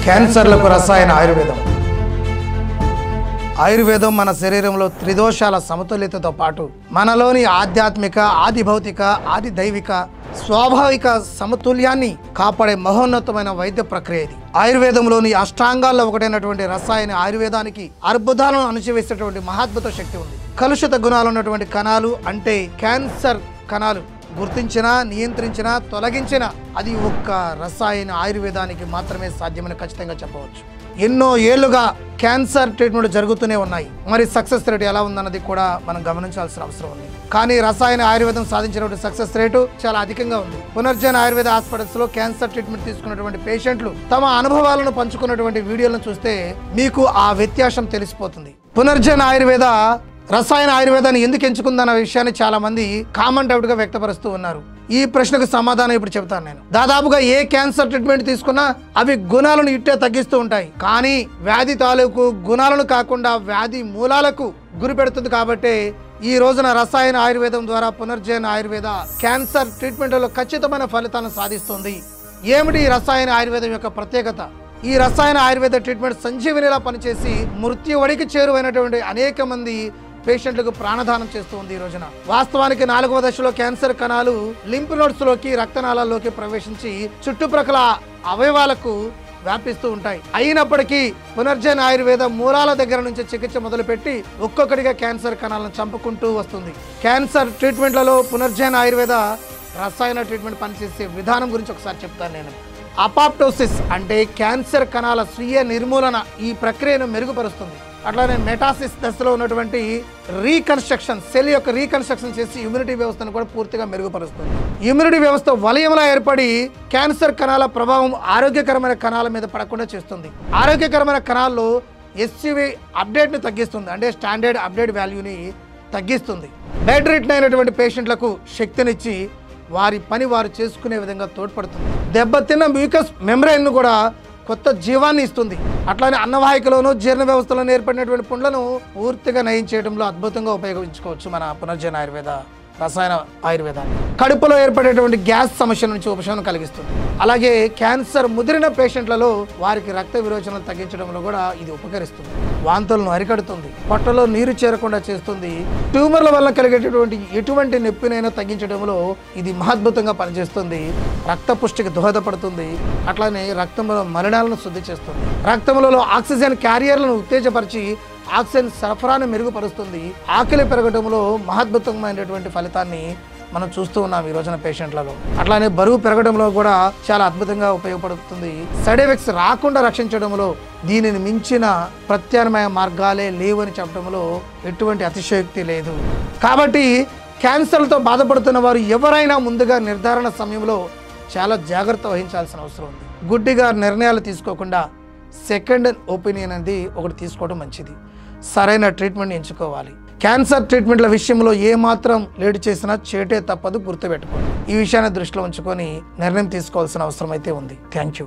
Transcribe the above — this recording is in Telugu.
క్యాన్సర్లకు రసాయన ఆయుర్వేదం. ఆయుర్వేదం మన శరీరంలో త్రిదోషాల సమతుల్యతతో పాటు మనలోని ఆధ్యాత్మిక, ఆది భౌతిక, ఆది దైవిక, స్వాభావిక సమతుల్యాన్ని కాపాడే మహోన్నతమైన వైద్య ప్రక్రియ ఇది. ఆయుర్వేదంలోని అష్టాంగాల్లో ఒకటైనటువంటి రసాయన ఆయుర్వేదానికి అద్భుతాలను అణచివేసేటువంటి మహాద్భుత శక్తి ఉంది. కలుషిత గుణాలు ఉన్నటువంటి కణాలు అంటే క్యాన్సర్ కణాలు గుర్తించినా, నియంత్రించినా, తొలగించినా అది ఒక్క రసాయన ఆయుర్వేదానికి మాత్రమే సాధ్యమని ఖచ్చితంగా చెప్పవచ్చు. ఎన్నో ఏళ్లుగా క్యాన్సర్ ట్రీట్మెంట్ జరుగుతూనే ఉన్నాయి. మరి సక్సెస్ రేట్ ఎలా ఉందన్నది కూడా మనం గమనించాల్సిన అవసరం ఉంది. కానీ రసాయన ఆయుర్వేదం సాధించినటువంటి సక్సెస్ రేటు చాలా అధికంగా ఉంది. పునర్జన్ ఆయుర్వేద హాస్పిటల్స్ లో క్యాన్సర్ ట్రీట్మెంట్ తీసుకున్నటువంటి పేషెంట్లు తమ అనుభవాలను పంచుకున్నటువంటి వీడియోలను చూస్తే మీకు ఆ వ్యత్యాసం తెలిసిపోతుంది. పునర్జన్ ఆయుర్వేద రసాయన ఆయుర్వేదాన్ని ఎందుకు ఎంచుకుందన్న విషయాన్ని చాలా మంది కామన్ డౌట్ గా వ్యక్తపరుస్తూ ఉన్నారు. ఈ ప్రశ్నకు సమాధానం ఇప్పుడు చెబుతాను నేను. దాదాపుగా ఏ క్యాన్సర్ ట్రీట్మెంట్ తీసుకున్నా అవి గుణాలను ఇట్టే తగ్గిస్తూ ఉంటాయి. కానీ వ్యాధి తాలూకు గుణాలను కాకుండా వ్యాధి మూలాలకు గురి పెడుతుంది. కాబట్టి ఈ రోజున రసాయన ఆయుర్వేదం ద్వారా పునర్జన్ ఆయుర్వేద క్యాన్సర్ ట్రీట్మెంట్లో ఖచ్చితమైన ఫలితాలను సాధిస్తుంది. ఏమిటి ఈ రసాయన ఆయుర్వేదం యొక్క ప్రత్యేకత? ఈ రసాయన ఆయుర్వేద ట్రీట్మెంట్ సంజీవనిలా పనిచేసి మృత్యువడికి చేరువైనటువంటి అనేక మంది పేషెంట్లకు ప్రాణదానం చేస్తూ ఉంది. ఈ రోజున వాస్తవానికి 4వ దశలో క్యాన్సర్ కణాలు లింఫ్ నోడ్స్ లోకి, రక్తనాళాల్లోకి ప్రవేశించి చుట్టుప్రక్కల అవయవాలకు వ్యాపిస్తూ ఉంటాయి. అయినప్పటికీ పునర్జన్ ఆయుర్వేద మూలాల దగ్గర నుంచి చికిత్స మొదలుపెట్టి ఒక్కొక్కటిగా క్యాన్సర్ కణాలను చంపుకుంటూ వస్తుంది. క్యాన్సర్ ట్రీట్మెంట్లలో పునర్జన్ ఆయుర్వేద రసాయన ట్రీట్మెంట్ పనిచేసే విధానం గురించి ఒకసారి చెప్తాను నేను. అపాప్టోసిస్ అంటే క్యాన్సర్ కణాల స్వీయ నిర్మూలన ఈ ప్రక్రియను మెరుగుపరుస్తుంది. అట్లానే మెటాసిస్ దశలో ఉన్నటువంటి రీకన్స్ట్రక్షన్, సెల్ యొక్క రీకన్స్ట్రక్షన్ చేసి ఇమ్యూనిటీ వ్యవస్థను కూడా పూర్తిగా మెరుగుపరుస్తుంది. ఇమ్యూనిటీ వ్యవస్థ వలయంలా ఏర్పడి క్యాన్సర్ కణాల ప్రభావం ఆరోగ్యకరమైన కణాల మీద పడకుండా చేస్తుంది. ఆరోగ్యకరమైన కణాల్లో ఎస్సివి అప్డేట్ని తగ్గిస్తుంది, అంటే స్టాండర్డ్ అప్డేట్ వాల్యూని తగ్గిస్తుంది. బెడ్ రిటన్ అయినటువంటి పేషెంట్లకు శక్తినిచ్చి వారి పని వారు చేసుకునే విధంగా తోడ్పడుతుంది. దెబ్బతిన్న మ్యూకస్ మెమ్బ్రెయిన్ కూడా కొత్త జీవాన్ని ఇస్తుంది. అట్లానే అన్నవాహికలోను, జీర్ణ వ్యవస్థలోను ఏర్పడినటువంటి పుండ్లను పూర్తిగా నయం చేయడంలో అద్భుతంగా ఉపయోగించుకోవచ్చు మన పునర్జన్ ఆయుర్వేద రసాయన ఆయుర్వేదాన్ని. కడుపులో ఏర్పడేటువంటి గ్యాస్ సమస్య నుంచి ఉపశమనం కలిగిస్తుంది. అలాగే క్యాన్సర్ ముదిరిన పేషెంట్లలో వారికి రక్త విరోచనలు తగ్గించడంలో కూడా ఇది ఉపకరిస్తుంది. వాంతులను అరికడుతుంది, పొట్టలో నీరు చేరకుండా చేస్తుంది. ట్యూమర్ల వల్ల కలిగేటటువంటి ఎటువంటి నొప్పినైనా తగ్గించడంలో ఇది మహద్భుతంగా పనిచేస్తుంది. రక్త పుష్టికి దోహదపడుతుంది. అట్లానే రక్తంలో మలినాలను శుద్ధి చేస్తుంది. రక్తంలో ఆక్సిజన్ క్యారియర్లను ఉత్తేజపరిచి ఆక్సిజన్ సరఫరాను మెరుగుపరుస్తుంది. ఆకలి పెరగడంలో మహద్భుతమైనటువంటి ఫలితాన్ని మనం చూస్తూ ఉన్నాం ఈ రోజున పేషెంట్లలో. అట్లానే బరువు పెరగడంలో కూడా చాలా అద్భుతంగా ఉపయోగపడుతుంది. సైడ్ ఎఫెక్ట్స్ రాకుండా రక్షించడంలో దీనిని మించిన ప్రత్యామ్నాయ మార్గాలే లేవని చెప్పడంలో ఎటువంటి అతిశయోక్తి లేదు. కాబట్టి క్యాన్సర్తో బాధపడుతున్న వారు ఎవరైనా ముందుగా నిర్ధారణ సమయంలో చాలా జాగ్రత్త వహించాల్సిన అవసరం ఉంది. గుడ్డిగా నిర్ణయాలు తీసుకోకుండా సెకండ్ ఒపీనియన్ అనేది ఒకటి తీసుకోవడం మంచిది. సరైన ట్రీట్మెంట్ ఎంచుకోవాలి. క్యాన్సర్ ట్రీట్మెంట్ల విషయంలో ఏమాత్రం లేట్ చేసినా చేటే తప్పదు, గుర్తుపెట్టుకోండి. ఈ విషయాన్ని దృష్టిలో ఉంచుకొని నిర్ణయం తీసుకోవాల్సిన అవసరం అయితే ఉంది. Thank you.